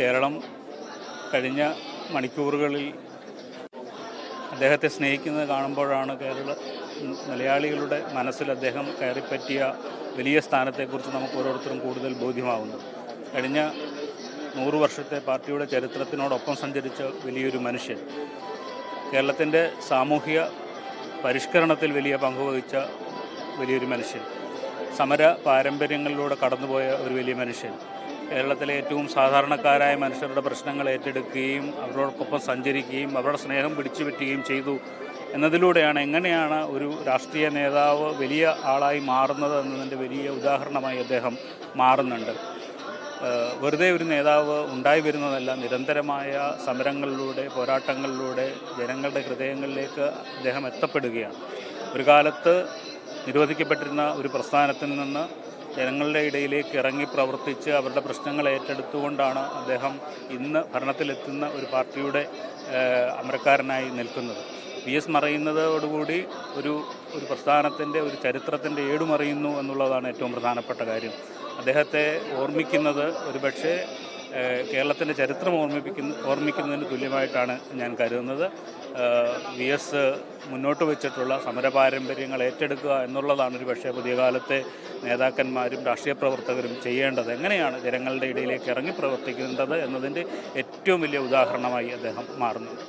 കേരളം കഴിഞ്ഞ മണിക്കൂറുകളിൽ അദ്ദേഹത്തെ സ്നേഹിക്കുന്നത് കാണുമ്പോഴാണ് മലയാളികളുടെ മനസ്സിൽ അദ്ദേഹം കയറിപ്പറ്റിയ വലിയ സ്ഥാനത്തെക്കുറിച്ച് നമുക്ക് ഓരോരുത്തരും കൂടുതൽ ബോധ്യമാവുന്നത്. കഴിഞ്ഞ 100 വർഷത്തെ പാർട്ടിയുടെ ചരിത്രത്തിനോടൊപ്പം സഞ്ചരിച്ച വലിയൊരു മനുഷ്യൻ, കേരളത്തിൻ്റെ സാമൂഹിക പരിഷ്കരണത്തിൽ വലിയ പങ്കുവഹിച്ച വലിയൊരു മനുഷ്യൻ, സമര പാരമ്പര്യങ്ങളിലൂടെ കടന്നുപോയ ഒരു വലിയ മനുഷ്യൻ, കേരളത്തിലെ ഏറ്റവും സാധാരണക്കാരായ മനുഷ്യരുടെ പ്രശ്നങ്ങൾ ഏറ്റെടുക്കുകയും അവരോടൊപ്പം സഞ്ചരിക്കുകയും അവരുടെ സ്നേഹം പിടിച്ചു പറ്റുകയും ചെയ്തു എന്നതിലൂടെയാണ് എങ്ങനെയാണ് ഒരു രാഷ്ട്രീയ നേതാവ് വലിയ ആളായി മാറുന്നത് എന്നതിൻ്റെ വലിയ ഉദാഹരണമായി അദ്ദേഹം മാറുന്നുണ്ട്. വെറുതെ ഒരു നേതാവ് ഉണ്ടായി വരുന്നതല്ല, നിരന്തരമായ സമരങ്ങളിലൂടെ പോരാട്ടങ്ങളിലൂടെ ജനങ്ങളുടെ ഹൃദയങ്ങളിലേക്ക് അദ്ദേഹം എത്തപ്പെടുകയാണ്. ഒരു കാലത്ത് നിരോധിക്കപ്പെട്ടിരുന്ന ഒരു പ്രസ്ഥാനത്തിൽ നിന്ന് ജനങ്ങളുടെ ഇടയിലേക്ക് ഇറങ്ങി പ്രവർത്തിച്ച് അവരുടെ പ്രശ്നങ്ങൾ ഏറ്റെടുത്തുകൊണ്ടാണ് അദ്ദേഹം ഇന്ന് ഭരണത്തിലെത്തുന്ന ഒരു പാർട്ടിയുടെ അമരക്കാരനായി നിൽക്കുന്നത്. PS മറയുന്നതോടുകൂടി ഒരു പ്രസ്ഥാനത്തിൻ്റെ ഒരു ചരിത്രത്തിൻ്റെ ഏടുമറിയുന്നു എന്നുള്ളതാണ് ഏറ്റവും പ്രധാനപ്പെട്ട കാര്യം. അദ്ദേഹത്തെ ഓർമ്മിക്കുന്നത് ഒരുപക്ഷെ കേരളത്തിൻ്റെ ചരിത്രം ഓർമ്മിക്കുന്നതിന് തുല്യമായിട്ടാണ് ഞാൻ കരുതുന്നത്. VS മുന്നോട്ട് വെച്ചിട്ടുള്ള സമരപാരമ്പര്യങ്ങൾ ഏറ്റെടുക്കുക എന്നുള്ളതാണ് ഒരു പക്ഷേ പുതിയ കാലത്തെ നേതാക്കന്മാരും രാഷ്ട്രീയ പ്രവർത്തകരും ചെയ്യേണ്ടത്. എങ്ങനെയാണ് ജനങ്ങളുടെ ഇടയിലേക്ക് ഇറങ്ങി പ്രവർത്തിക്കേണ്ടത് എന്നതിൻ്റെ ഏറ്റവും വലിയ ഉദാഹരണമായി അദ്ദേഹം മാറുന്നുണ്ട്.